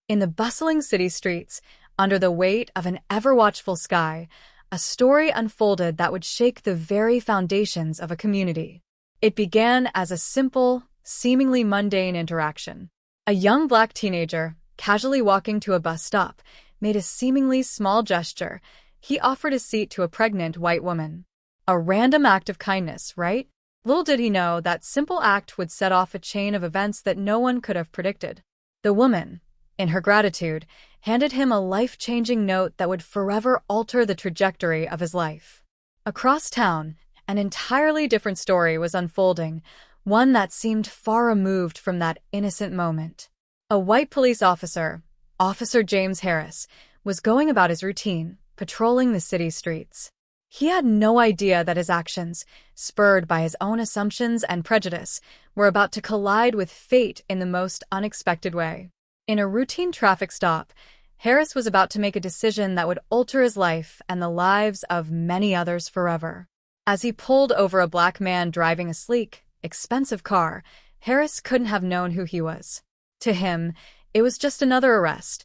In the bustling city streets, under the weight of an ever-watchful sky, a story unfolded that would shake the very foundations of a community. It began as a simple, seemingly mundane interaction. A young black teenager, casually walking to a bus stop, made a seemingly small gesture. He offered a seat to a pregnant white woman. A random act of kindness, right? Little did he know that simple act would set off a chain of events that no one could have predicted. The woman, in her gratitude, handed him a life-changing note that would forever alter the trajectory of his life. Across town, an entirely different story was unfolding, one that seemed far removed from that innocent moment. A white police officer, Officer James Harris, was going about his routine, patrolling the city streets. He had no idea that his actions, spurred by his own assumptions and prejudice, were about to collide with fate in the most unexpected way. In a routine traffic stop, Harris was about to make a decision that would alter his life and the lives of many others forever. As he pulled over a black man driving a sleek, expensive car, Harris couldn't have known who he was. To him, it was just another arrest,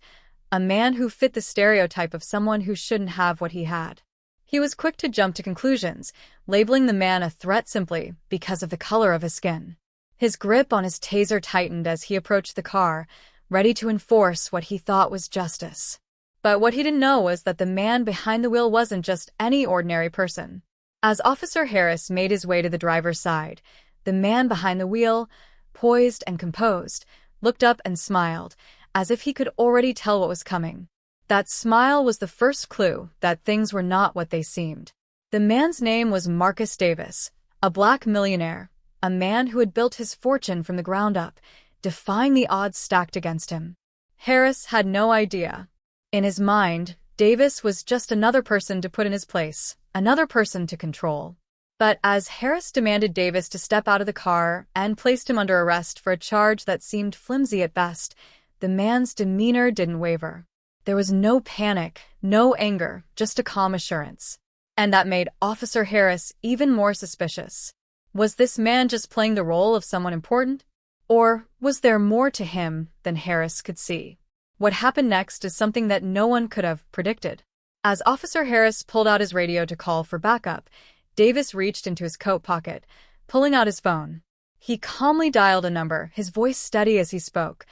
a man who fit the stereotype of someone who shouldn't have what he had. He was quick to jump to conclusions, labeling the man a threat simply because of the color of his skin. His grip on his taser tightened as he approached the car, ready to enforce what he thought was justice. But what he didn't know was that the man behind the wheel wasn't just any ordinary person. As Officer Harris made his way to the driver's side, the man behind the wheel, poised and composed, looked up and smiled, as if he could already tell what was coming. That smile was the first clue that things were not what they seemed. The man's name was Marcus Davis, a black millionaire, a man who had built his fortune from the ground up, defying the odds stacked against him. Harris had no idea. In his mind, Davis was just another person to put in his place, another person to control. But as Harris demanded Davis to step out of the car and placed him under arrest for a charge that seemed flimsy at best, the man's demeanor didn't waver. There was no panic, no anger, just a calm assurance. And that made Officer Harris even more suspicious. Was this man just playing the role of someone important? Or was there more to him than Harris could see? What happened next is something that no one could have predicted. As Officer Harris pulled out his radio to call for backup, Davis reached into his coat pocket, pulling out his phone. He calmly dialed a number, his voice steady as he spoke.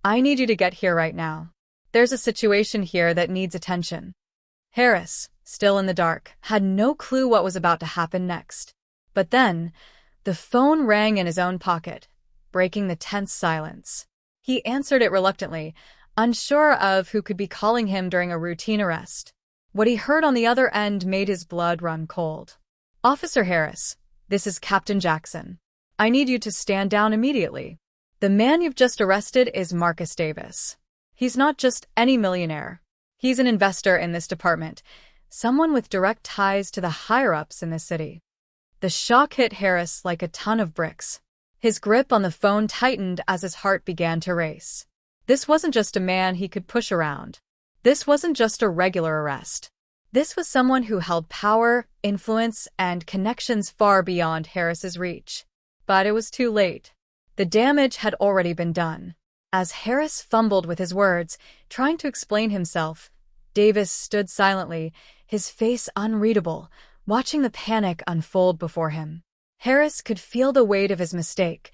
"I need you to get here right now. There's a situation here that needs attention." Harris, still in the dark, had no clue what was about to happen next. But then, the phone rang in his own pocket, breaking the tense silence. He answered it reluctantly, unsure of who could be calling him during a routine arrest. What he heard on the other end made his blood run cold. "Officer Harris, this is Captain Jackson. I need you to stand down immediately. The man you've just arrested is Marcus Davis. He's not just any millionaire. He's an investor in this department, someone with direct ties to the higher-ups in the city." The shock hit Harris like a ton of bricks. His grip on the phone tightened as his heart began to race. This wasn't just a man he could push around. This wasn't just a regular arrest. This was someone who held power, influence, and connections far beyond Harris's reach. But it was too late. The damage had already been done. As Harris fumbled with his words, trying to explain himself, Davis stood silently, his face unreadable, watching the panic unfold before him. Harris could feel the weight of his mistake,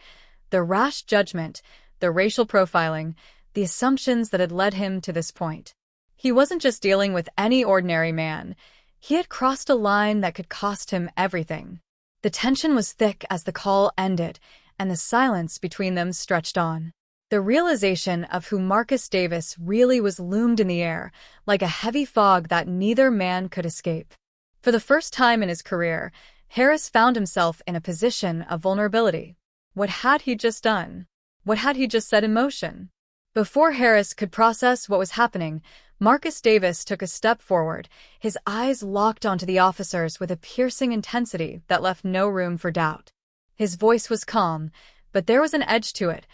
the rash judgment, the racial profiling, the assumptions that had led him to this point. He wasn't just dealing with any ordinary man. He had crossed a line that could cost him everything. The tension was thick as the call ended, and the silence between them stretched on. The realization of who Marcus Davis really was loomed in the air, like a heavy fog that neither man could escape. For the first time in his career, Harris found himself in a position of vulnerability. What had he just done? What had he just set in motion? Before Harris could process what was happening, Marcus Davis took a step forward, his eyes locked onto the officers with a piercing intensity that left no room for doubt. His voice was calm, but there was an edge to it,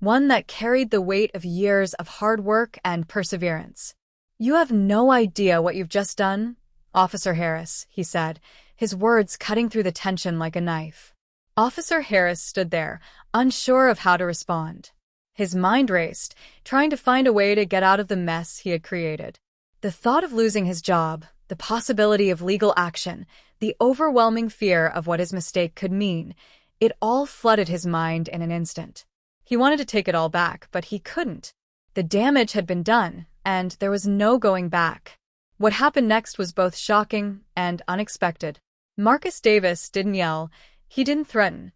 one that carried the weight of years of hard work and perseverance. "You have no idea what you've just done, Officer Harris," he said, his words cutting through the tension like a knife. Officer Harris stood there, unsure of how to respond. His mind raced, trying to find a way to get out of the mess he had created. The thought of losing his job, the possibility of legal action, the overwhelming fear of what his mistake could mean, it all flooded his mind in an instant. He wanted to take it all back, but he couldn't. The damage had been done, and there was no going back. What happened next was both shocking and unexpected. Marcus Davis didn't yell. He didn't threaten.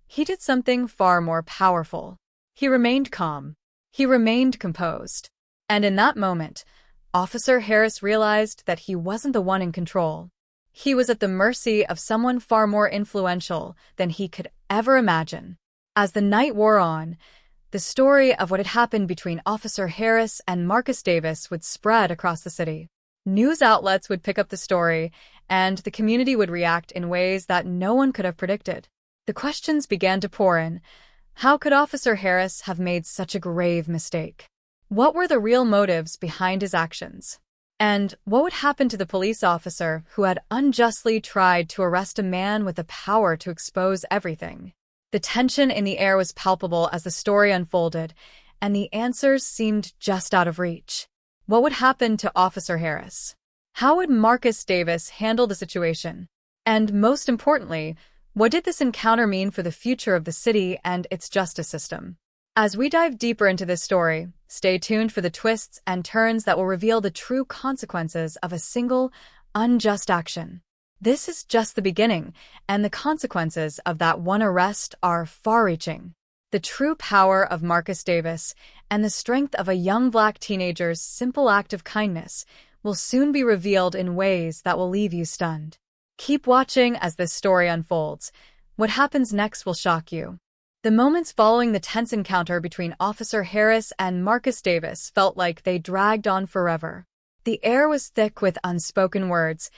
He did something far more powerful. He remained calm. He remained composed. And in that moment, Officer Harris realized that he wasn't the one in control. He was at the mercy of someone far more influential than he could ever imagine. As the night wore on, the story of what had happened between Officer Harris and Marcus Davis would spread across the city. News outlets would pick up the story, and the community would react in ways that no one could have predicted. The questions began to pour in. How could Officer Harris have made such a grave mistake? What were the real motives behind his actions? And what would happen to the police officer who had unjustly tried to arrest a man with the power to expose everything? The tension in the air was palpable as the story unfolded, and the answers seemed just out of reach. What would happen to Officer Harris? How would Marcus Davis handle the situation? And most importantly, what did this encounter mean for the future of the city and its justice system? As we dive deeper into this story, stay tuned for the twists and turns that will reveal the true consequences of a single, unjust action. This is just the beginning, and the consequences of that one arrest are far-reaching. The true power of Marcus Davis and the strength of a young Black teenager's simple act of kindness will soon be revealed in ways that will leave you stunned. Keep watching as this story unfolds. What happens next will shock you. The moments following the tense encounter between Officer Harris and Marcus Davis felt like they dragged on forever. The air was thick with unspoken words,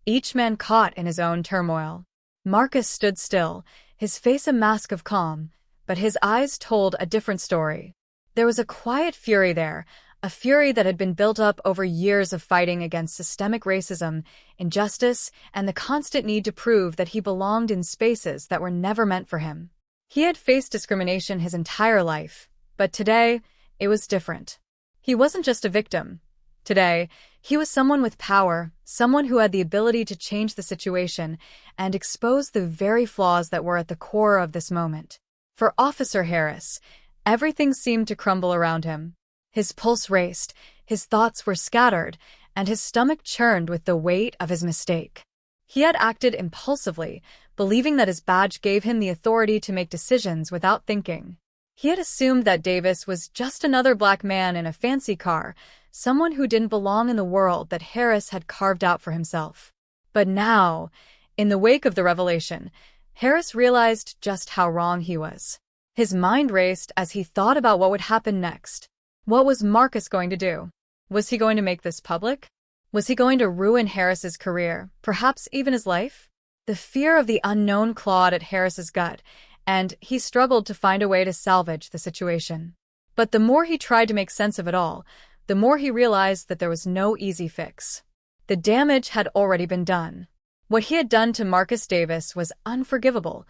each man caught in his own turmoil. Marcus stood still, his face a mask of calm, but his eyes told a different story. There was a quiet fury there, a fury that had been built up over years of fighting against systemic racism, injustice, and the constant need to prove that he belonged in spaces that were never meant for him. He had faced discrimination his entire life, but today, it was different. He wasn't just a victim. Today, he was someone with power, someone who had the ability to change the situation and expose the very flaws that were at the core of this moment. For Officer Harris, everything seemed to crumble around him. His pulse raced, his thoughts were scattered, and his stomach churned with the weight of his mistake. He had acted impulsively, believing that his badge gave him the authority to make decisions without thinking. He had assumed that Davis was just another Black man in a fancy car, someone who didn't belong in the world that Harris had carved out for himself. But now, in the wake of the revelation, Harris realized just how wrong he was. His mind raced as he thought about what would happen next. What was Marcus going to do? Was he going to make this public? Was he going to ruin Harris's career, perhaps even his life? The fear of the unknown clawed at Harris's gut, and he struggled to find a way to salvage the situation. But the more he tried to make sense of it all, the more he realized that there was no easy fix. The damage had already been done. What he had done to Marcus Davis was unforgivable,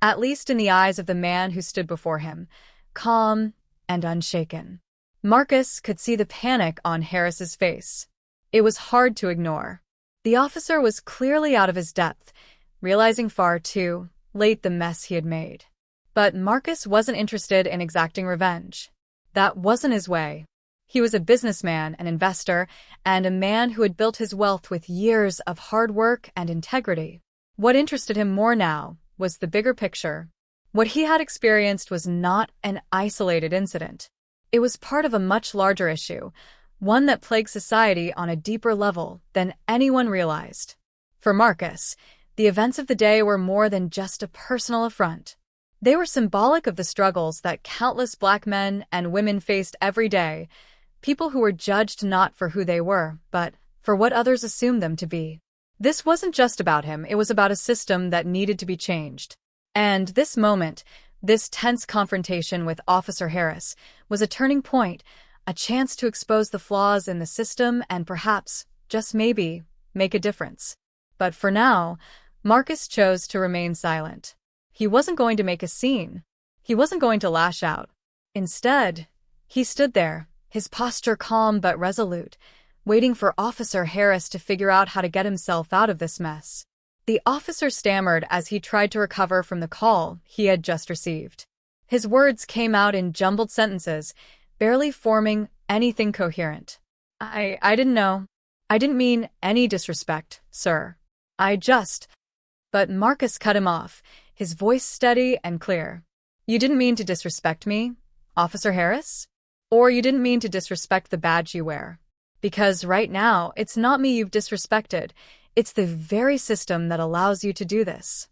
at least in the eyes of the man who stood before him, calm and unshaken. Marcus could see the panic on Harris's face. It was hard to ignore. The officer was clearly out of his depth, realizing far too late the mess he had made. But Marcus wasn't interested in exacting revenge. That wasn't his way. He was a businessman, an investor, and a man who had built his wealth with years of hard work and integrity. What interested him more now was the bigger picture. What he had experienced was not an isolated incident. It was part of a much larger issue, one that plagued society on a deeper level than anyone realized. For Marcus, the events of the day were more than just a personal affront. They were symbolic of the struggles that countless Black men and women faced every day, people who were judged not for who they were, but for what others assumed them to be. This wasn't just about him, it was about a system that needed to be changed. And this moment, this tense confrontation with Officer Harris, was a turning point, a chance to expose the flaws in the system and perhaps, just maybe, make a difference. But for now, Marcus chose to remain silent. He wasn't going to make a scene. He wasn't going to lash out. Instead, he stood there, his posture calm but resolute, waiting for Officer Harris to figure out how to get himself out of this mess. The officer stammered as he tried to recover from the call he had just received. His words came out in jumbled sentences, barely forming anything coherent. I didn't know. I didn't mean any disrespect, sir. But Marcus cut him off, his voice steady and clear. You didn't mean to disrespect me, Officer Harris? Or you didn't mean to disrespect the badge you wear? Because right now, it's not me you've disrespected, it's the very system that allows you to do this.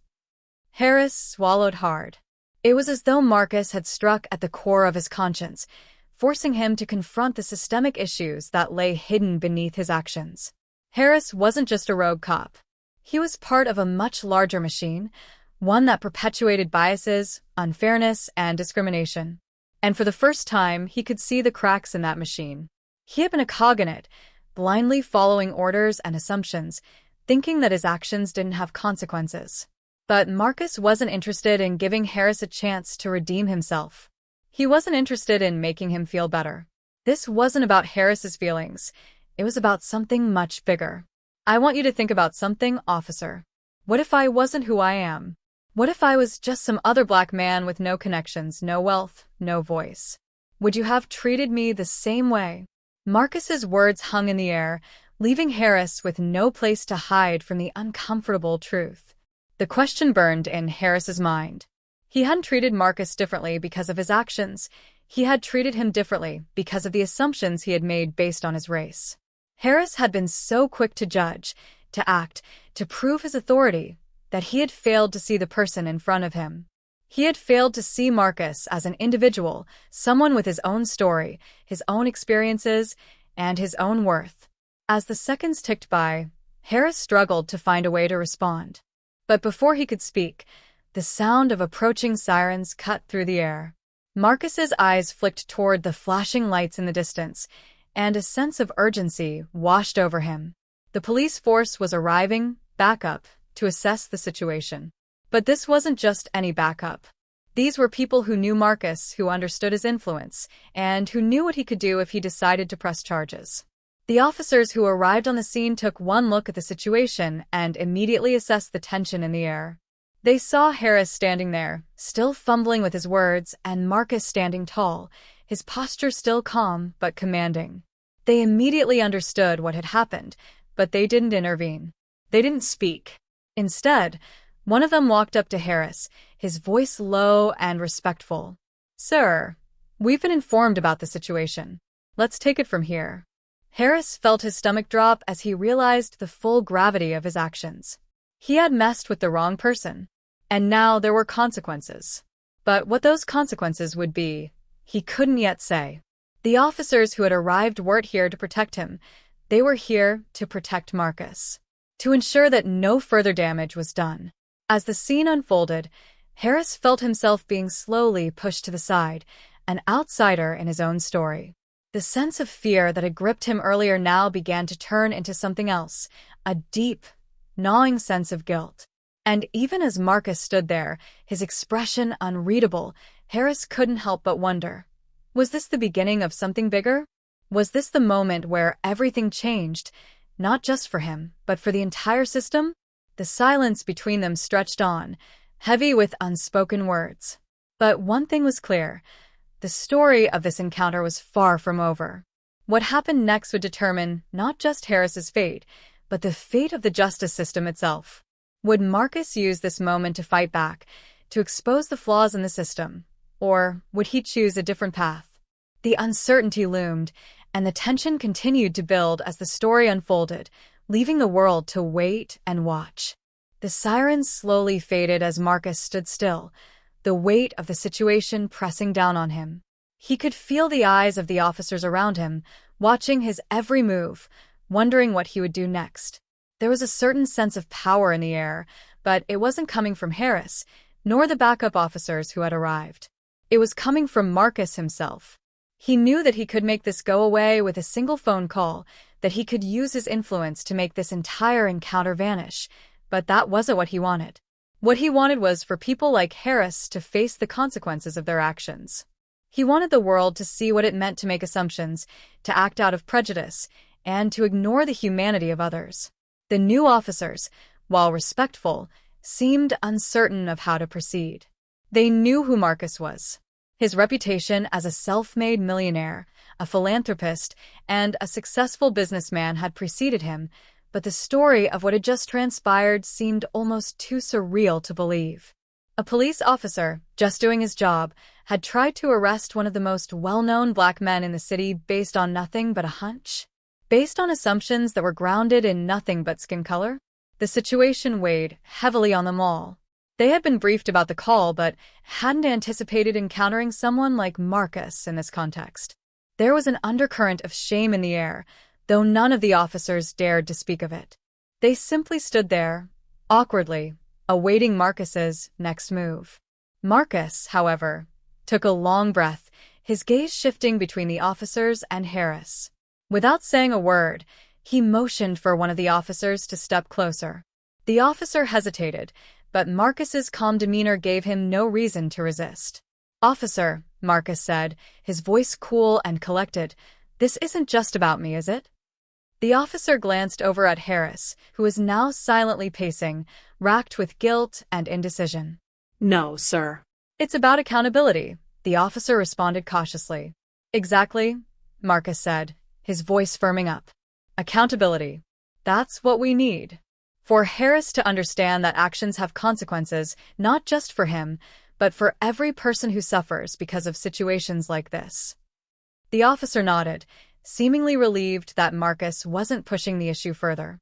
Harris swallowed hard. It was as though Marcus had struck at the core of his conscience, forcing him to confront the systemic issues that lay hidden beneath his actions. Harris wasn't just a rogue cop. He was part of a much larger machine, one that perpetuated biases, unfairness, and discrimination. And for the first time, he could see the cracks in that machine. He had been a cog in it, blindly following orders and assumptions, thinking that his actions didn't have consequences. But Marcus wasn't interested in giving Harris a chance to redeem himself. He wasn't interested in making him feel better. This wasn't about Harris's feelings. It was about something much bigger. I want you to think about something, officer. What if I wasn't who I am? What if I was just some other black man with no connections, no wealth, no voice? Would you have treated me the same way? Marcus's words hung in the air, leaving Harris with no place to hide from the uncomfortable truth. The question burned in Harris's mind. He hadn't treated Marcus differently because of his actions. He had treated him differently because of the assumptions he had made based on his race. Harris had been so quick to judge, to act, to prove his authority, that he had failed to see the person in front of him. He had failed to see Marcus as an individual, someone with his own story, his own experiences, and his own worth. As the seconds ticked by, Harris struggled to find a way to respond. But before he could speak, the sound of approaching sirens cut through the air. Marcus's eyes flicked toward the flashing lights in the distance, and a sense of urgency washed over him. The police force was arriving, backup, to assess the situation. But this wasn't just any backup. These were people who knew Marcus, who understood his influence, and who knew what he could do if he decided to press charges. The officers who arrived on the scene took one look at the situation and immediately assessed the tension in the air. They saw Harris standing there, still fumbling with his words, and Marcus standing tall, his posture still calm but commanding. They immediately understood what had happened, but they didn't intervene. They didn't speak. Instead, one of them walked up to Harris, his voice low and respectful. "Sir, we've been informed about the situation. Let's take it from here." Harris felt his stomach drop as he realized the full gravity of his actions. He had messed with the wrong person, and now there were consequences. But what those consequences would be, he couldn't yet say. The officers who had arrived weren't here to protect him. They were here to protect Marcus, to ensure that no further damage was done. As the scene unfolded, Harris felt himself being slowly pushed to the side, an outsider in his own story. The sense of fear that had gripped him earlier now began to turn into something else, a deep, gnawing sense of guilt. And even as Marcus stood there, his expression unreadable, Harris couldn't help but wonder. Was this the beginning of something bigger? Was this the moment where everything changed, not just for him, but for the entire system? The silence between them stretched on, heavy with unspoken words. But one thing was clear. The story of this encounter was far from over. What happened next would determine not just Harris's fate, but the fate of the justice system itself. Would Marcus use this moment to fight back, to expose the flaws in the system, or would he choose a different path? The uncertainty loomed, and the tension continued to build as the story unfolded, leaving the world to wait and watch. The sirens slowly faded as Marcus stood still, the weight of the situation pressing down on him. He could feel the eyes of the officers around him, watching his every move, wondering what he would do next. There was a certain sense of power in the air, but it wasn't coming from Harris, nor the backup officers who had arrived. It was coming from Marcus himself. He knew that he could make this go away with a single phone call, that he could use his influence to make this entire encounter vanish, but that wasn't what he wanted. What he wanted was for people like Harris to face the consequences of their actions. He wanted the world to see what it meant to make assumptions, to act out of prejudice, and to ignore the humanity of others. The new officers, while respectful, seemed uncertain of how to proceed. They knew who Marcus was. His reputation as a self-made millionaire, a philanthropist, and a successful businessman had preceded him, but the story of what had just transpired seemed almost too surreal to believe. A police officer, just doing his job, had tried to arrest one of the most well-known black men in the city based on nothing but a hunch. Based on assumptions that were grounded in nothing but skin color. The situation weighed heavily on them all. They had been briefed about the call, but hadn't anticipated encountering someone like Marcus in this context. There was an undercurrent of shame in the air, though none of the officers dared to speak of it. They simply stood there, awkwardly, awaiting Marcus's next move. Marcus, however, took a long breath, his gaze shifting between the officers and Harris. Without saying a word, he motioned for one of the officers to step closer. The officer hesitated, but Marcus's calm demeanor gave him no reason to resist. "Officer," Marcus said, his voice cool and collected, "this isn't just about me, is it?" The officer glanced over at Harris, who was now silently pacing, racked with guilt and indecision. "No, sir." "It's about accountability," the officer responded cautiously. "Exactly," Marcus said, his voice firming up. "Accountability. That's what we need. For Harris to understand that actions have consequences, not just for him, but for every person who suffers because of situations like this." The officer nodded, seemingly relieved that Marcus wasn't pushing the issue further.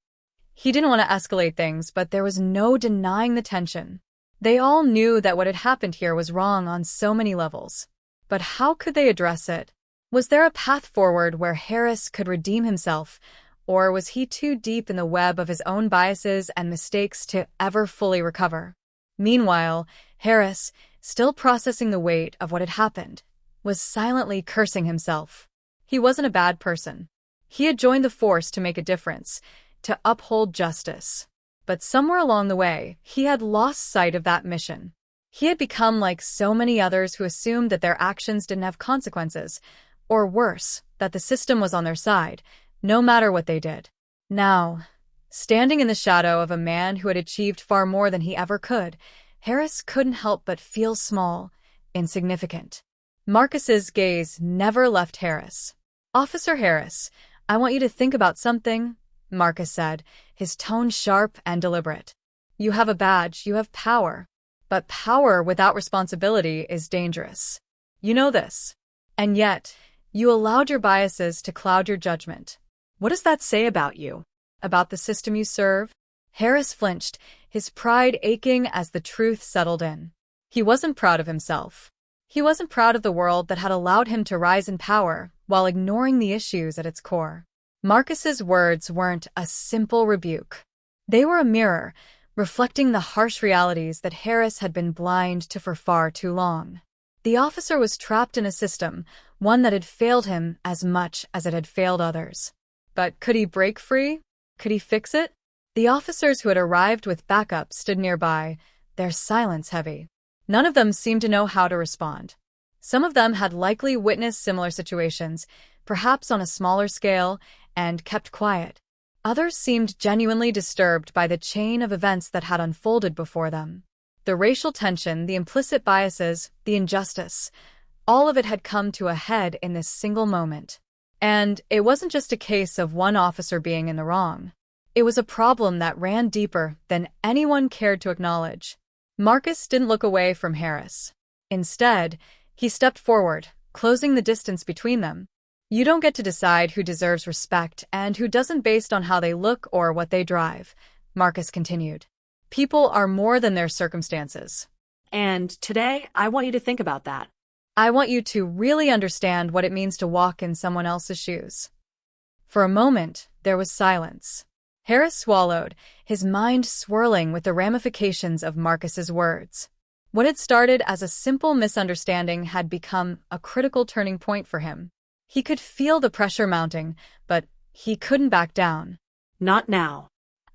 He didn't want to escalate things, but there was no denying the tension. They all knew that what had happened here was wrong on so many levels. But how could they address it? Was there a path forward where Harris could redeem himself, or was he too deep in the web of his own biases and mistakes to ever fully recover? Meanwhile, Harris, still processing the weight of what had happened, was silently cursing himself. He wasn't a bad person. He had joined the force to make a difference, to uphold justice. But somewhere along the way, he had lost sight of that mission. He had become like so many others who assumed that their actions didn't have consequences, or worse, that the system was on their side, no matter what they did. Now, standing in the shadow of a man who had achieved far more than he ever could, Harris couldn't help but feel small, insignificant. Marcus's gaze never left Harris. "Officer Harris, I want you to think about something," Marcus said, his tone sharp and deliberate. "You have a badge, you have power. But power without responsibility is dangerous. You know this. And yet, you allowed your biases to cloud your judgment. What does that say about you? About the system you serve?" Harris flinched, his pride aching as the truth settled in. He wasn't proud of himself. He wasn't proud of the world that had allowed him to rise in power while ignoring the issues at its core. Marcus's words weren't a simple rebuke. They were a mirror, reflecting the harsh realities that Harris had been blind to for far too long. The officer was trapped in a system, one that had failed him as much as it had failed others. But could he break free? Could he fix it? The officers who had arrived with backup stood nearby, their silence heavy. None of them seemed to know how to respond. Some of them had likely witnessed similar situations, perhaps on a smaller scale, and kept quiet. Others seemed genuinely disturbed by the chain of events that had unfolded before them. The racial tension, the implicit biases, the injustice, all of it had come to a head in this single moment. And it wasn't just a case of one officer being in the wrong. It was a problem that ran deeper than anyone cared to acknowledge. Marcus didn't look away from Harris. Instead, he stepped forward, closing the distance between them. "You don't get to decide who deserves respect and who doesn't based on how they look or what they drive," Marcus continued. "People are more than their circumstances. And today, I want you to think about that. I want you to really understand what it means to walk in someone else's shoes." For a moment, there was silence. Harris swallowed, his mind swirling with the ramifications of Marcus's words. What had started as a simple misunderstanding had become a critical turning point for him. He could feel the pressure mounting, but he couldn't back down. "Not now."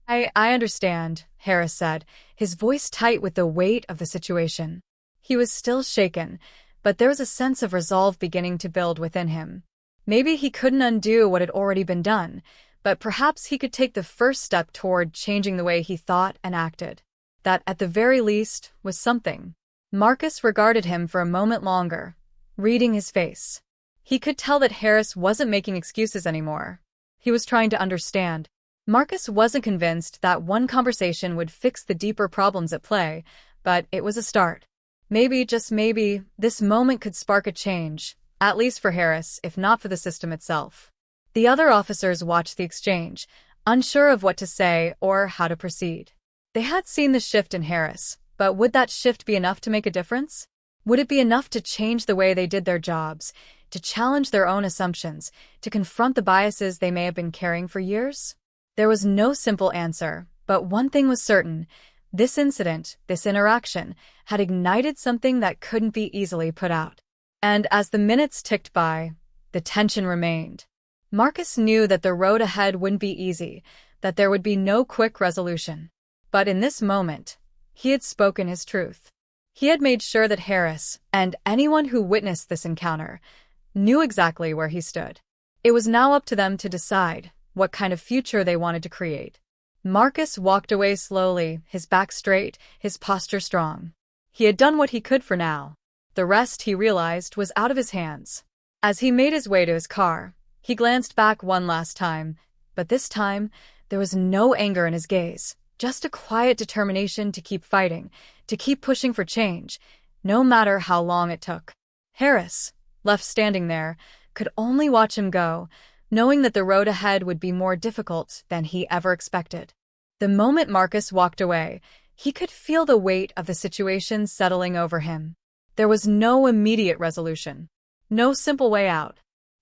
I understand," Harris said, his voice tight with the weight of the situation. He was still shaken, but there was a sense of resolve beginning to build within him. Maybe he couldn't undo what had already been done, but perhaps he could take the first step toward changing the way he thought and acted. That, at the very least, was something. Marcus regarded him for a moment longer, reading his face. He could tell that Harris wasn't making excuses anymore. He was trying to understand. Marcus wasn't convinced that one conversation would fix the deeper problems at play, but it was a start. Maybe, just maybe, this moment could spark a change, at least for Harris, if not for the system itself. The other officers watched the exchange, unsure of what to say or how to proceed. They had seen the shift in Harris, but would that shift be enough to make a difference? Would it be enough to change the way they did their jobs, to challenge their own assumptions, to confront the biases they may have been carrying for years? There was no simple answer, but one thing was certain. This incident, this interaction, had ignited something that couldn't be easily put out. And as the minutes ticked by, the tension remained. Marcus knew that the road ahead wouldn't be easy, that there would be no quick resolution. But in this moment, he had spoken his truth. He had made sure that Harris, and anyone who witnessed this encounter, knew exactly where he stood. It was now up to them to decide what kind of future they wanted to create. Marcus walked away slowly, his back straight, his posture strong. He had done what he could for now. The rest, he realized, was out of his hands. As he made his way to his car, he glanced back one last time, but this time, there was no anger in his gaze, just a quiet determination to keep fighting, to keep pushing for change, no matter how long it took. Harris, left standing there, could only watch him go, knowing that the road ahead would be more difficult than he ever expected. The moment Marcus walked away, he could feel the weight of the situation settling over him. There was no immediate resolution, no simple way out.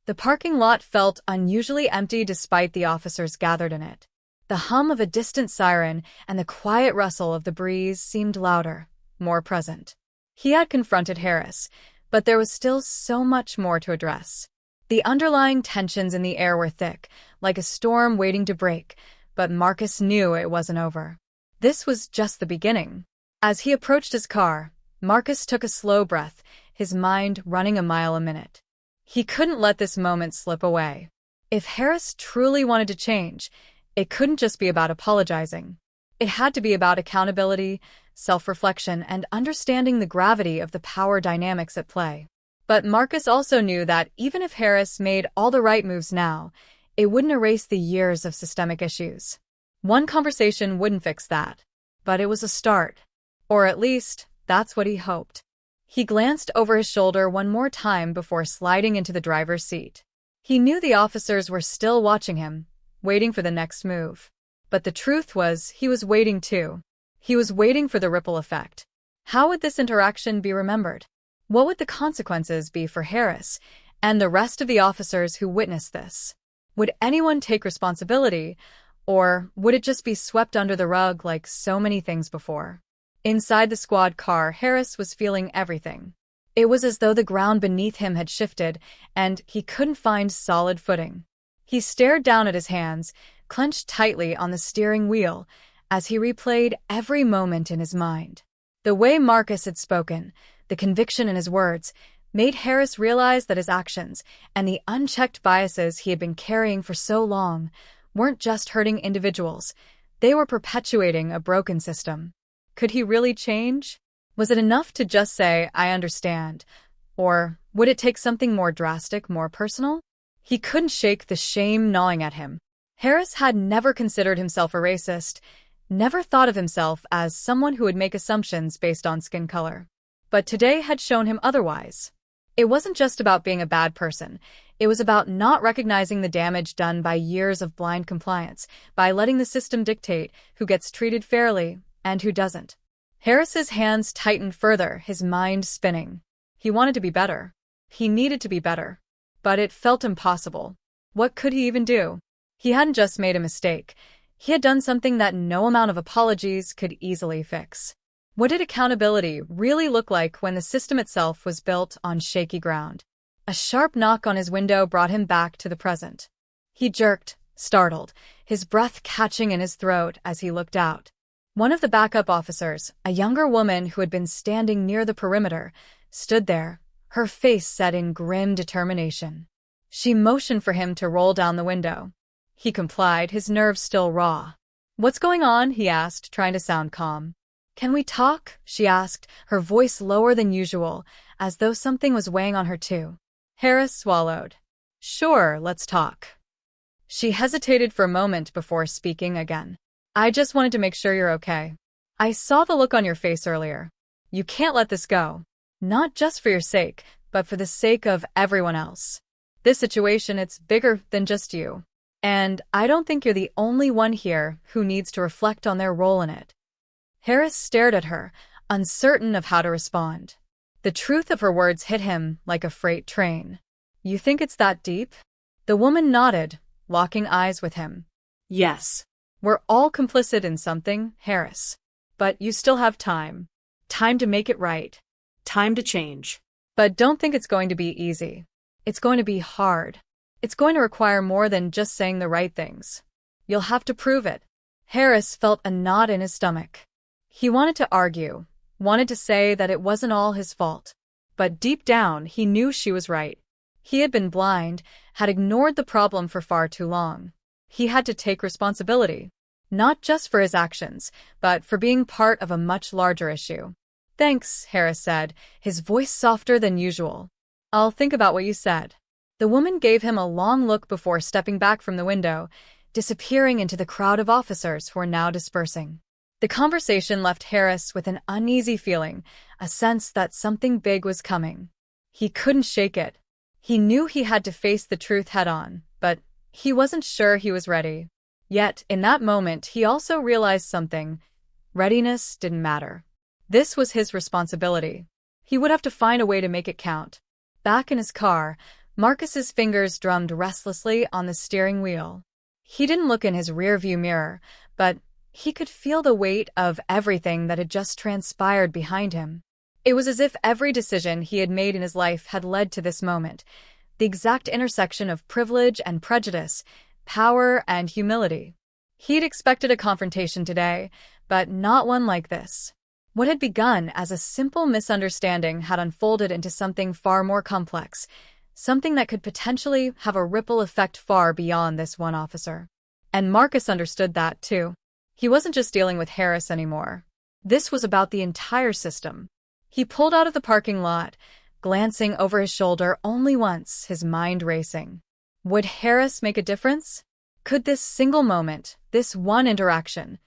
The parking lot felt unusually empty despite the officers gathered in it. The hum of a distant siren and the quiet rustle of the breeze seemed louder, more present. He had confronted Harris, but there was still so much more to address. The underlying tensions in the air were thick, like a storm waiting to break, but Marcus knew it wasn't over. This was just the beginning. As he approached his car, Marcus took a slow breath, his mind running a mile a minute. He couldn't let this moment slip away. If Harris truly wanted to change, it couldn't just be about apologizing. It had to be about accountability, self-reflection, and understanding the gravity of the power dynamics at play. But Marcus also knew that even if Harris made all the right moves now, it wouldn't erase the years of systemic issues. One conversation wouldn't fix that. But it was a start. Or at least, that's what he hoped. He glanced over his shoulder one more time before sliding into the driver's seat. He knew the officers were still watching him, waiting for the next move. But the truth was, he was waiting too. He was waiting for the ripple effect. How would this interaction be remembered? What would the consequences be for Harris and the rest of the officers who witnessed this? Would anyone take responsibility, or would it just be swept under the rug like so many things before? Inside the squad car, Harris was feeling everything. It was as though the ground beneath him had shifted, and he couldn't find solid footing. He stared down at his hands, clenched tightly on the steering wheel, as he replayed every moment in his mind. The way Marcus had spoken, the conviction in his words, made Harris realize that his actions and the unchecked biases he had been carrying for so long weren't just hurting individuals, they were perpetuating a broken system. Could he really change? Was it enough to just say, "I understand"? Or would it take something more drastic, more personal? He couldn't shake the shame gnawing at him. Harris had never considered himself a racist, never thought of himself as someone who would make assumptions based on skin color. But today had shown him otherwise. It wasn't just about being a bad person. It was about not recognizing the damage done by years of blind compliance, by letting the system dictate who gets treated fairly and who doesn't. Harris's hands tightened further, his mind spinning. He wanted to be better. He needed to be better. But it felt impossible. What could he even do? He hadn't just made a mistake. He had done something that no amount of apologies could easily fix. What did accountability really look like when the system itself was built on shaky ground? A sharp knock on his window brought him back to the present. He jerked, startled, his breath catching in his throat as he looked out. One of the backup officers, a younger woman who had been standing near the perimeter, stood there, her face set in grim determination. She motioned for him to roll down the window. He complied, his nerves still raw. "What's going on?" he asked, trying to sound calm. "Can we talk?" she asked, her voice lower than usual, as though something was weighing on her too. Harris swallowed. "Sure, let's talk." She hesitated for a moment before speaking again. "I just wanted to make sure you're okay. I saw the look on your face earlier. You can't let this go. Not just for your sake, but for the sake of everyone else. This situation, it's bigger than just you. And I don't think you're the only one here who needs to reflect on their role in it." Harris stared at her, uncertain of how to respond. The truth of her words hit him like a freight train. "You think it's that deep?" The woman nodded, locking eyes with him. Yes. "We're all complicit in something, Harris. But you still have time. Time to make it right. Time to change. But don't think it's going to be easy. It's going to be hard. It's going to require more than just saying the right things. You'll have to prove it." Harris felt a knot in his stomach. He wanted to argue, wanted to say that it wasn't all his fault. But deep down, he knew she was right. He had been blind, had ignored the problem for far too long. He had to take responsibility, not just for his actions, but for being part of a much larger issue. "Thanks," Harris said, his voice softer than usual. "I'll think about what you said." The woman gave him a long look before stepping back from the window, disappearing into the crowd of officers who were now dispersing. The conversation left Harris with an uneasy feeling, a sense that something big was coming. He couldn't shake it. He knew he had to face the truth head-on, but he wasn't sure he was ready. Yet, in that moment, he also realized something. Readiness didn't matter. This was his responsibility. He would have to find a way to make it count. Back in his car, Marcus's fingers drummed restlessly on the steering wheel. He didn't look in his rearview mirror, but he could feel the weight of everything that had just transpired behind him. It was as if every decision he had made in his life had led to this moment, the exact intersection of privilege and prejudice, power and humility. He'd expected a confrontation today, but not one like this. What had begun as a simple misunderstanding had unfolded into something far more complex, something that could potentially have a ripple effect far beyond this one officer. And Marcus understood that, too. He wasn't just dealing with Harris anymore. This was about the entire system. He pulled out of the parking lot, glancing over his shoulder only once, his mind racing. Would Harris make a difference? Could this single moment, this one interaction,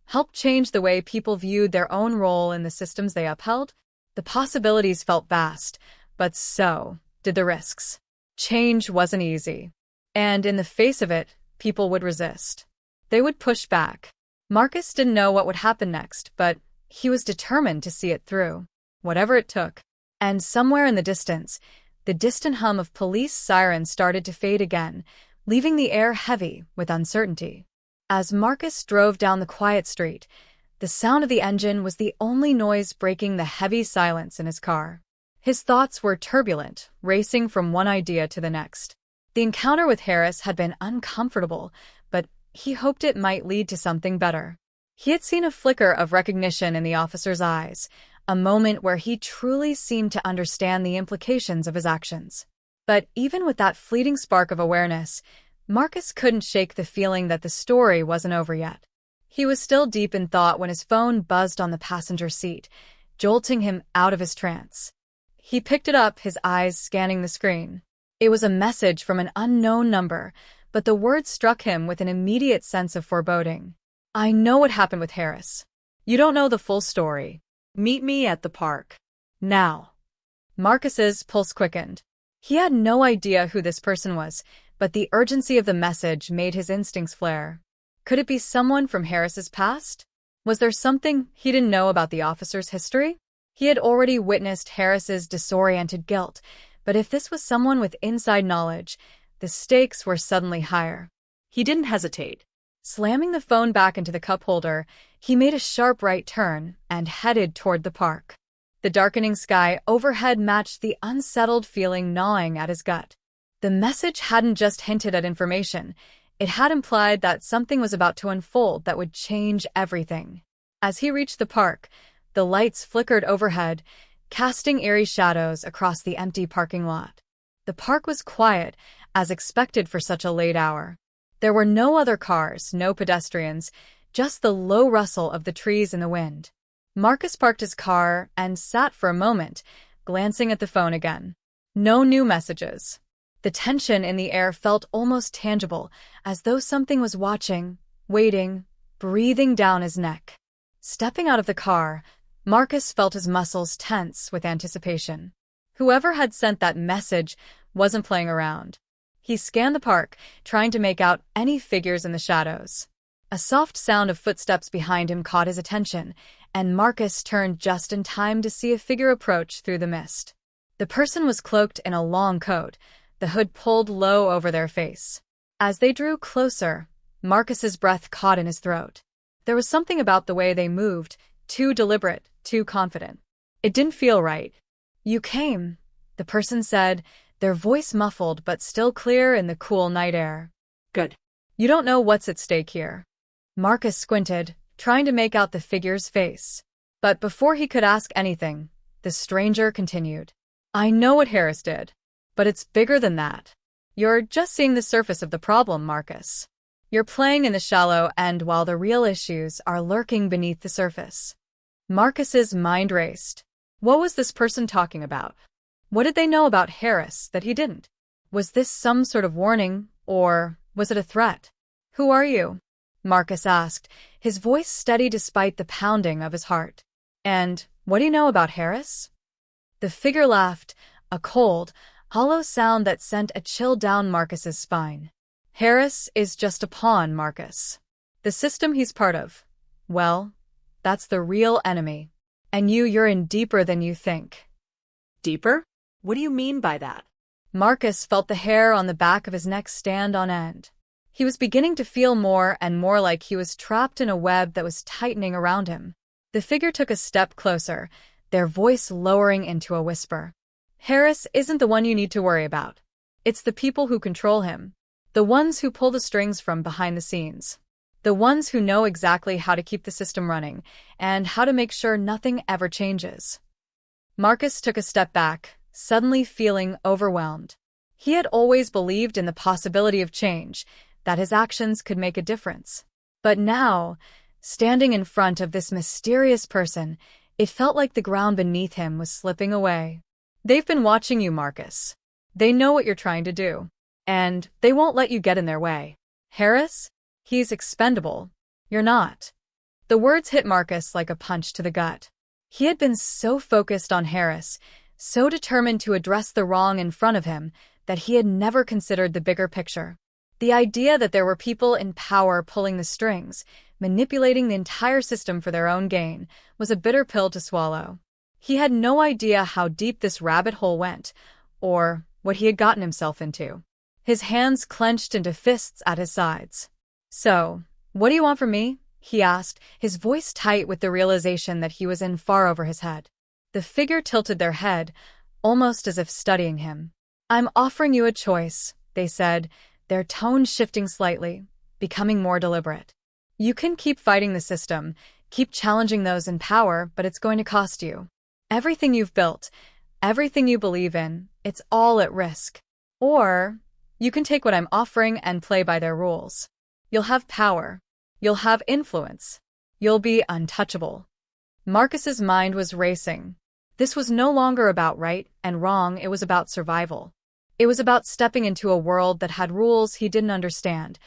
help change the way people viewed their own role in the systems they upheld? The possibilities felt vast, but so did the risks. Change wasn't easy. And in the face of it, people would resist. They would push back. Marcus didn't know what would happen next, but he was determined to see it through, whatever it took. And somewhere in the distance, the distant hum of police sirens started to fade again, leaving the air heavy with uncertainty. As Marcus drove down the quiet street, the sound of the engine was the only noise breaking the heavy silence in his car. His thoughts were turbulent, racing from one idea to the next. The encounter with Harris had been uncomfortable, but he hoped it might lead to something better. He had seen a flicker of recognition in the officer's eyes, a moment where he truly seemed to understand the implications of his actions. But even with that fleeting spark of awareness, Marcus couldn't shake the feeling that the story wasn't over yet. He was still deep in thought when his phone buzzed on the passenger seat, jolting him out of his trance. He picked it up, his eyes scanning the screen. It was a message from an unknown number, but the words struck him with an immediate sense of foreboding. "I know what happened with Harris. You don't know the full story. Meet me at the park. Now." Marcus's pulse quickened. He had no idea who this person was, but the urgency of the message made his instincts flare. Could it be someone from Harris's past? Was there something he didn't know about the officer's history? He had already witnessed Harris's disoriented guilt, but if this was someone with inside knowledge, the stakes were suddenly higher. He didn't hesitate. Slamming the phone back into the cup holder, he made a sharp right turn and headed toward the park. The darkening sky overhead matched the unsettled feeling gnawing at his gut. The message hadn't just hinted at information, it had implied that something was about to unfold that would change everything. As he reached the park, the lights flickered overhead, casting eerie shadows across the empty parking lot. The park was quiet, as expected for such a late hour. There were no other cars, no pedestrians, just the low rustle of the trees in the wind. Marcus parked his car and sat for a moment, glancing at the phone again. No new messages. The tension in the air felt almost tangible, as though something was watching, waiting, breathing down his neck. Stepping out of the car, Marcus felt his muscles tense with anticipation. Whoever had sent that message wasn't playing around. He scanned the park, trying to make out any figures in the shadows. A soft sound of footsteps behind him caught his attention, and Marcus turned just in time to see a figure approach through the mist. The person was cloaked in a long coat, the hood pulled low over their face. As they drew closer, Marcus's breath caught in his throat. There was something about the way they moved, too deliberate, too confident. It didn't feel right. "You came," the person said, their voice muffled but still clear in the cool night air. Good. "You don't know what's at stake here." Marcus squinted, trying to make out the figure's face. But before he could ask anything, the stranger continued. "I know what Harris did, but it's bigger than that. You're just seeing the surface of the problem, Marcus. You're playing in the shallow end while the real issues are lurking beneath the surface." Marcus's mind raced. What was this person talking about? What did they know about Harris that he didn't? Was this some sort of warning, or was it a threat? "Who are you?" Marcus asked, his voice steady despite the pounding of his heart. "And what do you know about Harris?" The figure laughed, a cold, hollow sound that sent a chill down Marcus's spine. "Harris is just a pawn, Marcus. The system he's part of, well, that's the real enemy. And you're in deeper than you think." Deeper? What do you mean by that? Marcus felt the hair on the back of his neck stand on end. He was beginning to feel more and more like he was trapped in a web that was tightening around him. The figure took a step closer, their voice lowering into a whisper. "Harris isn't the one you need to worry about. It's the people who control him. The ones who pull the strings from behind the scenes. The ones who know exactly how to keep the system running, and how to make sure nothing ever changes." Marcus took a step back, suddenly feeling overwhelmed. He had always believed in the possibility of change, that his actions could make a difference. But now, standing in front of this mysterious person, it felt like the ground beneath him was slipping away. "They've been watching you, Marcus. They know what you're trying to do. And they won't let you get in their way. Harris? He's expendable. You're not." The words hit Marcus like a punch to the gut. He had been so focused on Harris, so determined to address the wrong in front of him, that he had never considered the bigger picture. The idea that there were people in power pulling the strings, manipulating the entire system for their own gain, was a bitter pill to swallow. He had no idea how deep this rabbit hole went, or what he had gotten himself into. His hands clenched into fists at his sides. "So, what do you want from me?" he asked, his voice tight with the realization that he was in far over his head. The figure tilted their head, almost as if studying him. "I'm offering you a choice," they said, their tone shifting slightly, becoming more deliberate. "You can keep fighting the system, keep challenging those in power, but it's going to cost you. Everything you've built, everything you believe in, it's all at risk. Or you can take what I'm offering and play by their rules. You'll have power. You'll have influence. You'll be untouchable." Marcus's mind was racing. This was no longer about right and wrong, it was about survival. It was about stepping into a world that had rules he didn't understand,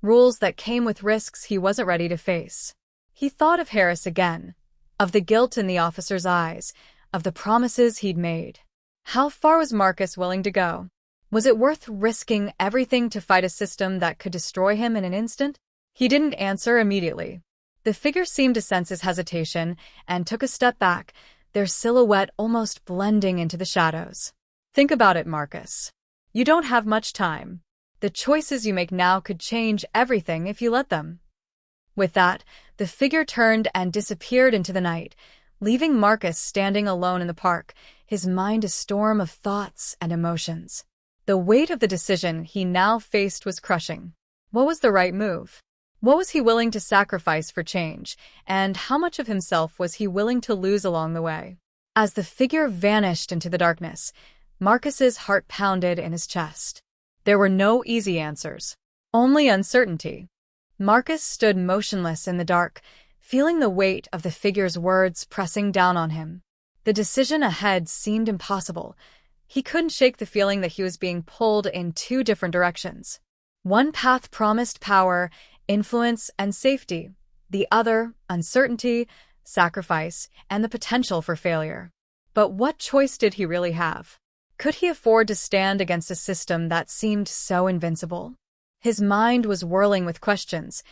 rules that came with risks he wasn't ready to face. He thought of Harris again, of the guilt in the officer's eyes, of the promises he'd made. How far was Marcus willing to go? Was it worth risking everything to fight a system that could destroy him in an instant? He didn't answer immediately. The figure seemed to sense his hesitation and took a step back, their silhouette almost blending into the shadows. "Think about it, Marcus. You don't have much time. The choices you make now could change everything if you let them." With that, the figure turned and disappeared into the night, leaving Marcus standing alone in the park, his mind a storm of thoughts and emotions. The weight of the decision he now faced was crushing. What was the right move? What was he willing to sacrifice for change, and how much of himself was he willing to lose along the way? As the figure vanished into the darkness, Marcus's heart pounded in his chest. There were no easy answers, only uncertainty. Marcus stood motionless in the dark, feeling the weight of the figure's words pressing down on him. The decision ahead seemed impossible. He couldn't shake the feeling that he was being pulled in two different directions. One path promised power, influence, and safety. The other, uncertainty, sacrifice, and the potential for failure. But what choice did he really have? Could he afford to stand against a system that seemed so invincible? His mind was whirling with questions,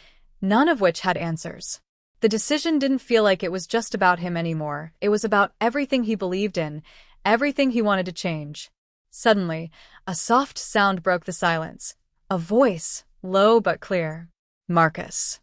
none of which had answers. The decision didn't feel like it was just about him anymore. It was about everything he believed in, everything he wanted to change. Suddenly, a soft sound broke the silence. A voice, low but clear. Marcus.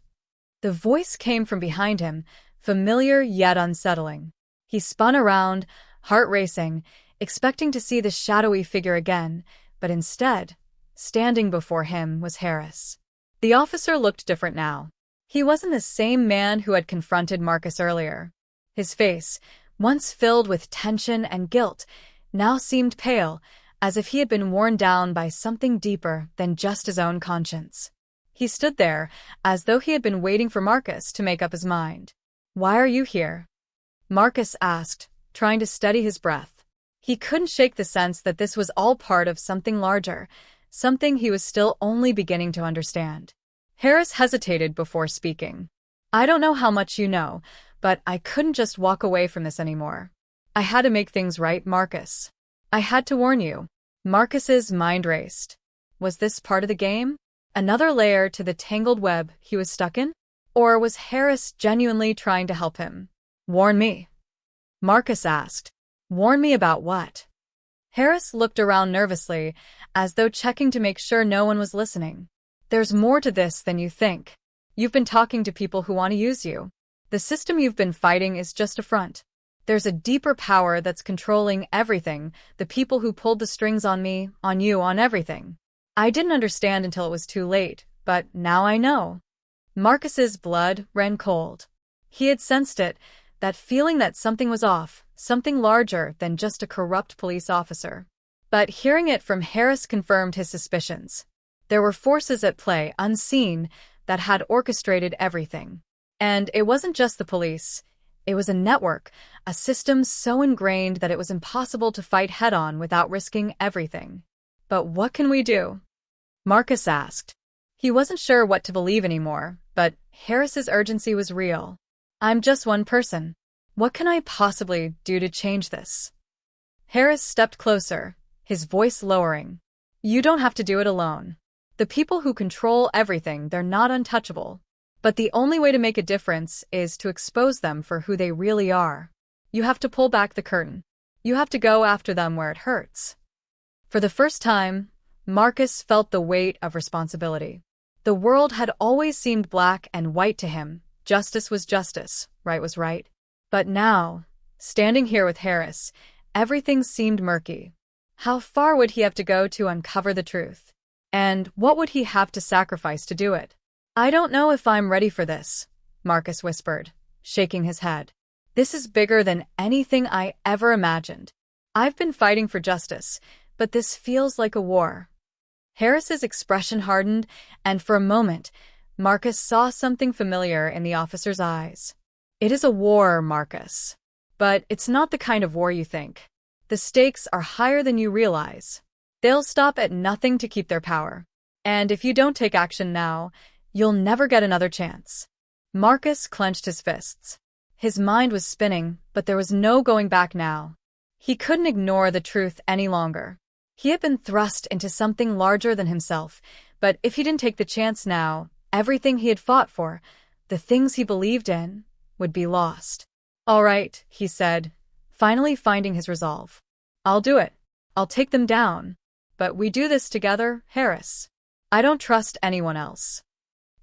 The voice came from behind him, familiar yet unsettling. He spun around, heart racing, expecting to see the shadowy figure again, but instead, standing before him was Harris. The officer looked different now. He wasn't the same man who had confronted Marcus earlier. His face, once filled with tension and guilt, now seemed pale, as if he had been worn down by something deeper than just his own conscience. He stood there, as though he had been waiting for Marcus to make up his mind. "Why are you here?" Marcus asked, trying to steady his breath. He couldn't shake the sense that this was all part of something larger, something he was still only beginning to understand. Harris hesitated before speaking. "I don't know how much you know, but I couldn't just walk away from this anymore. I had to make things right, Marcus. I had to warn you." Marcus's mind raced. Was this part of the game? Another layer to the tangled web he was stuck in? Or was Harris genuinely trying to help him? "Warn me?" Marcus asked. "Warn me about what?" Harris looked around nervously, as though checking to make sure no one was listening. "There's more to this than you think. You've been talking to people who want to use you. The system you've been fighting is just a front. There's a deeper power that's controlling everything, the people who pulled the strings on me, on you, on everything. I didn't understand until it was too late, but now I know." Marcus's blood ran cold. He had sensed it, that feeling that something was off, something larger than just a corrupt police officer. But hearing it from Harris confirmed his suspicions. There were forces at play, unseen, that had orchestrated everything. And it wasn't just the police. It was a network, a system so ingrained that it was impossible to fight head-on without risking everything. "But what can we do?" Marcus asked. He wasn't sure what to believe anymore, but Harris's urgency was real. "I'm just one person. What can I possibly do to change this?" Harris stepped closer, his voice lowering. "You don't have to do it alone. The people who control everything, they're not untouchable. But the only way to make a difference is to expose them for who they really are. You have to pull back the curtain. You have to go after them where it hurts." For the first time, Marcus felt the weight of responsibility. The world had always seemed black and white to him. Justice was justice, right was right. But now, standing here with Harris, everything seemed murky. How far would he have to go to uncover the truth? And what would he have to sacrifice to do it? "I don't know if I'm ready for this," Marcus whispered, shaking his head. "This is bigger than anything I ever imagined. I've been fighting for justice, but this feels like a war." Harris's expression hardened, and for a moment, Marcus saw something familiar in the officer's eyes. "It is a war, Marcus. But it's not the kind of war you think. The stakes are higher than you realize. They'll stop at nothing to keep their power. And if you don't take action now, you'll never get another chance." Marcus clenched his fists. His mind was spinning, but there was no going back now. He couldn't ignore the truth any longer. He had been thrust into something larger than himself, but if he didn't take the chance now, everything he had fought for, the things he believed in, would be lost. "All right," he said, finally finding his resolve. "I'll do it. I'll take them down. But we do this together, Harris. I don't trust anyone else."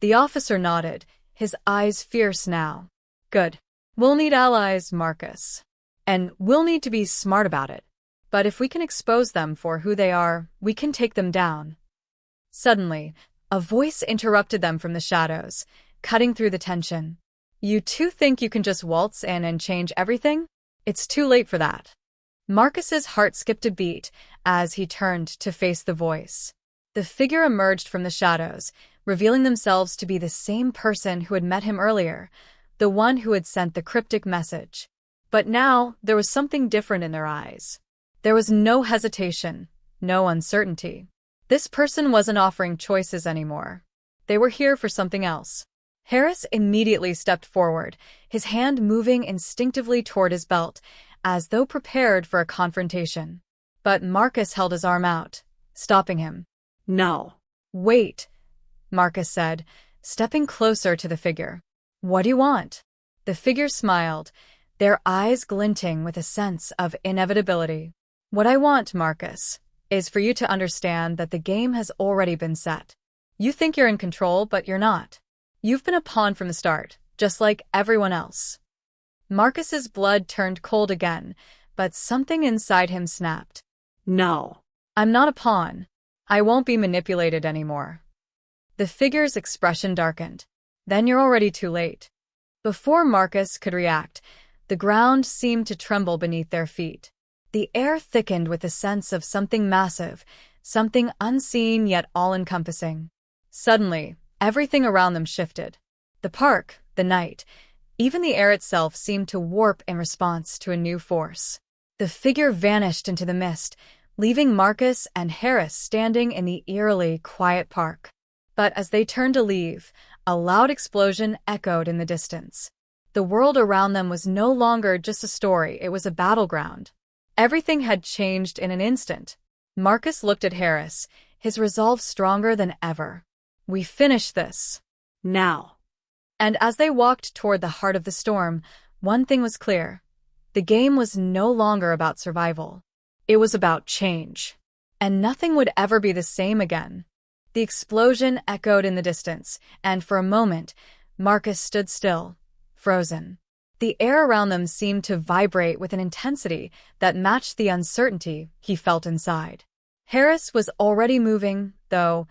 The officer nodded, his eyes fierce now. "Good. We'll need allies, Marcus. And we'll need to be smart about it. But if we can expose them for who they are, we can take them down." Suddenly, a voice interrupted them from the shadows, cutting through the tension. "You two think you can just waltz in and change everything? It's too late for that. Marcus's heart skipped a beat as he turned to face the voice. The figure emerged from the shadows, revealing themselves to be the same person who had met him earlier, the one who had sent the cryptic message. But now, there was something different in their eyes. There was no hesitation, no uncertainty. This person wasn't offering choices anymore. They were here for something else. Harris immediately stepped forward, his hand moving instinctively toward his belt, as though prepared for a confrontation. But Marcus held his arm out, stopping him. No. Wait, Marcus said, stepping closer to the figure. What do you want? The figure smiled, their eyes glinting with a sense of inevitability. What I want, Marcus, is for you to understand that the game has already been set. You think you're in control, but you're not. You've been a pawn from the start, just like everyone else. Marcus's blood turned cold again, but something inside him snapped. No. I'm not a pawn. I won't be manipulated anymore. The figure's expression darkened. Then you're already too late. Before Marcus could react, the ground seemed to tremble beneath their feet. The air thickened with a sense of something massive, something unseen yet all-encompassing. Suddenly, everything around them shifted. The park, the night, even the air itself seemed to warp in response to a new force. The figure vanished into the mist, leaving Marcus and Harris standing in the eerily quiet park. But as they turned to leave, a loud explosion echoed in the distance. The world around them was no longer just a story, it was a battleground. Everything had changed in an instant. Marcus looked at Harris, his resolve stronger than ever. We finish this. Now. And as they walked toward the heart of the storm, one thing was clear. The game was no longer about survival. It was about change. And nothing would ever be the same again. The explosion echoed in the distance, and for a moment, Marcus stood still, frozen. The air around them seemed to vibrate with an intensity that matched the uncertainty he felt inside. Harris was already moving, though,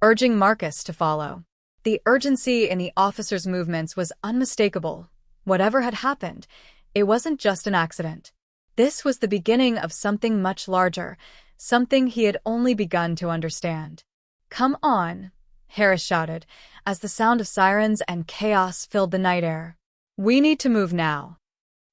urging Marcus to follow. The urgency in the officer's movements was unmistakable. Whatever had happened, it wasn't just an accident. This was the beginning of something much larger, something he had only begun to understand. Come on, Harris shouted, as the sound of sirens and chaos filled the night air. We need to move now.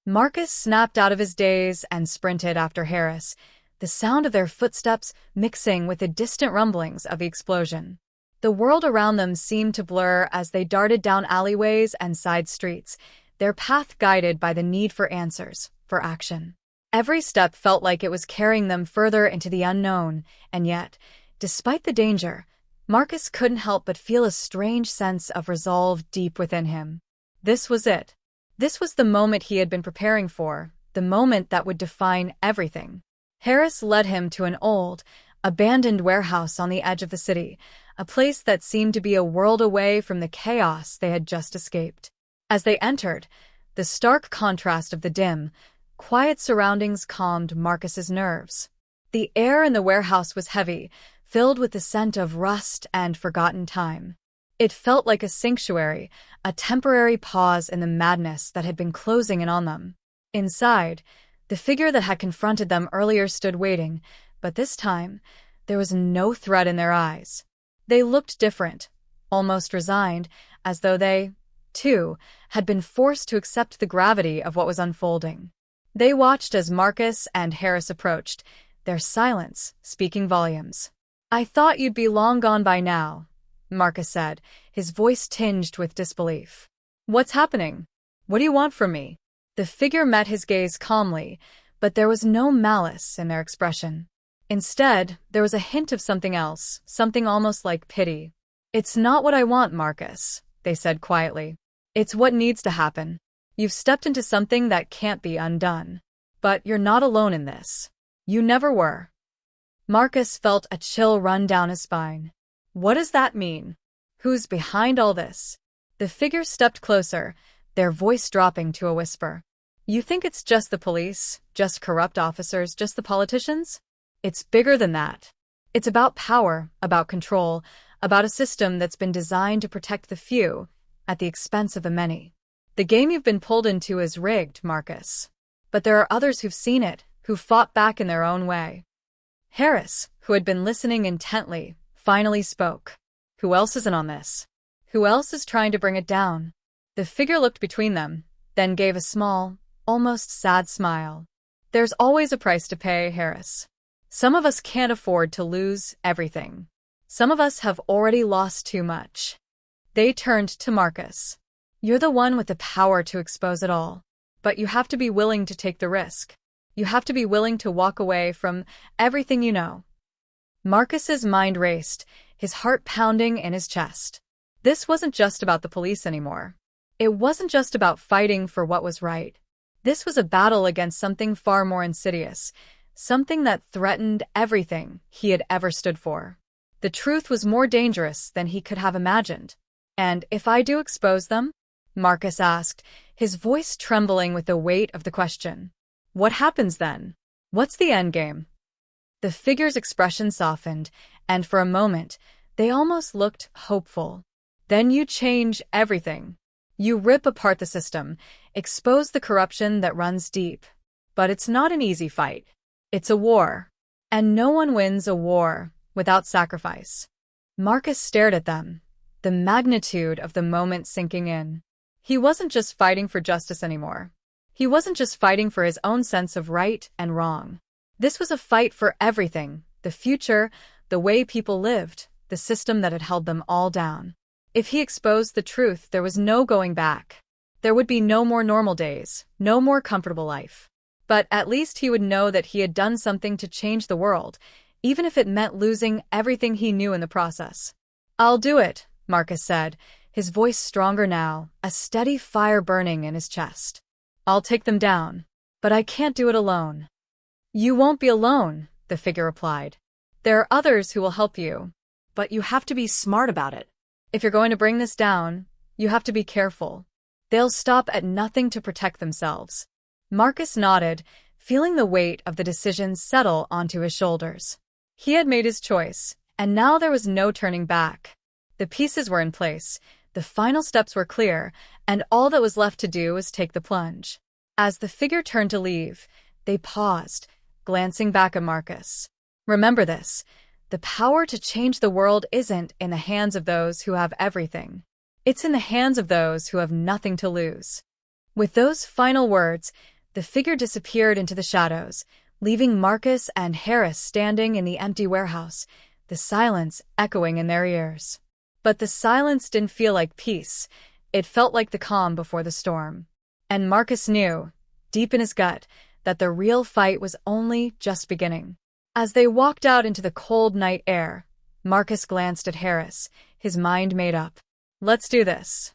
Marcus snapped out of his daze and sprinted after Harris, the sound of their footsteps mixing with the distant rumblings of the explosion. The world around them seemed to blur as they darted down alleyways and side streets, their path guided by the need for answers, for action. Every step felt like it was carrying them further into the unknown, and yet, despite the danger, Marcus couldn't help but feel a strange sense of resolve deep within him. This was it. This was the moment he had been preparing for, the moment that would define everything. Harris led him to an old, abandoned warehouse on the edge of the city, a place that seemed to be a world away from the chaos they had just escaped. As they entered, the stark contrast of the dim, quiet surroundings calmed Marcus's nerves. The air in the warehouse was heavy, filled with the scent of rust and forgotten time. It felt like a sanctuary, a temporary pause in the madness that had been closing in on them. Inside, the figure that had confronted them earlier stood waiting, but this time, there was no threat in their eyes. They looked different, almost resigned, as though they, too, had been forced to accept the gravity of what was unfolding. They watched as Marcus and Harris approached, their silence speaking volumes. I thought you'd be long gone by now, Marcus said, his voice tinged with disbelief. What's happening? What do you want from me? The figure met his gaze calmly, but there was no malice in their expression. Instead, there was a hint of something else, something almost like pity. It's not what I want, Marcus, they said quietly. It's what needs to happen. You've stepped into something that can't be undone. But you're not alone in this. You never were. Marcus felt a chill run down his spine. What does that mean? Who's behind all this? The figure stepped closer, their voice dropping to a whisper. You think it's just the police, just corrupt officers, just the politicians? It's bigger than that. It's about power, about control, about a system that's been designed to protect the few at the expense of the many. The game you've been pulled into is rigged, Marcus. But there are others who've seen it, who fought back in their own way. Harris, who had been listening intently, finally spoke. Who else is in on this? Who else is trying to bring it down? The figure looked between them, then gave a small, almost sad smile. There's always a price to pay, Harris. Some of us can't afford to lose everything. Some of us have already lost too much. They turned to Marcus. You're the one with the power to expose it all. But you have to be willing to take the risk. You have to be willing to walk away from everything you know. Marcus's mind raced, his heart pounding in his chest. This wasn't just about the police anymore. It wasn't just about fighting for what was right. This was a battle against something far more insidious, something that threatened everything he had ever stood for. The truth was more dangerous than he could have imagined. And if I do expose them? Marcus asked, his voice trembling with the weight of the question. What happens then? What's the endgame? The figure's expression softened, and for a moment, they almost looked hopeful. Then you change everything. You rip apart the system, expose the corruption that runs deep. But it's not an easy fight. It's a war. And no one wins a war without sacrifice. Marcus stared at them, the magnitude of the moment sinking in. He wasn't just fighting for justice anymore. He wasn't just fighting for his own sense of right and wrong. This was a fight for everything, the future, the way people lived, the system that had held them all down. If he exposed the truth, there was no going back. There would be no more normal days, no more comfortable life. But at least he would know that he had done something to change the world, even if it meant losing everything he knew in the process. I'll do it, Marcus said, his voice stronger now, a steady fire burning in his chest. I'll take them down. But I can't do it alone. You won't be alone, the figure replied. There are others who will help you. But you have to be smart about it. If you're going to bring this down, you have to be careful. They'll stop at nothing to protect themselves. Marcus nodded, feeling the weight of the decision settle onto his shoulders. He had made his choice, and now there was no turning back. The pieces were in place, the final steps were clear, and all that was left to do was take the plunge. As the figure turned to leave, they paused, glancing back at Marcus. Remember this. The power to change the world isn't in the hands of those who have everything. It's in the hands of those who have nothing to lose. With those final words, the figure disappeared into the shadows, leaving Marcus and Harris standing in the empty warehouse, the silence echoing in their ears. But the silence didn't feel like peace. It felt like the calm before the storm. And Marcus knew, deep in his gut, that the real fight was only just beginning. As they walked out into the cold night air, Marcus glanced at Harris, his mind made up. Let's do this.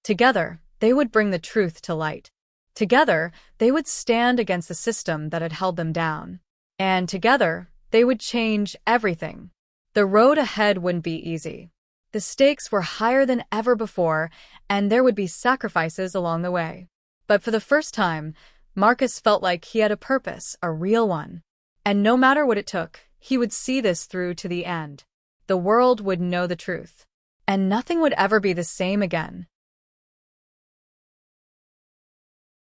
Together, they would bring the truth to light. Together, they would stand against the system that had held them down. And together, they would change everything. The road ahead wouldn't be easy. The stakes were higher than ever before, and there would be sacrifices along the way. But for the first time, Marcus felt like he had a purpose, a real one. And no matter what it took, he would see this through to the end. The world would know the truth. And nothing would ever be the same again.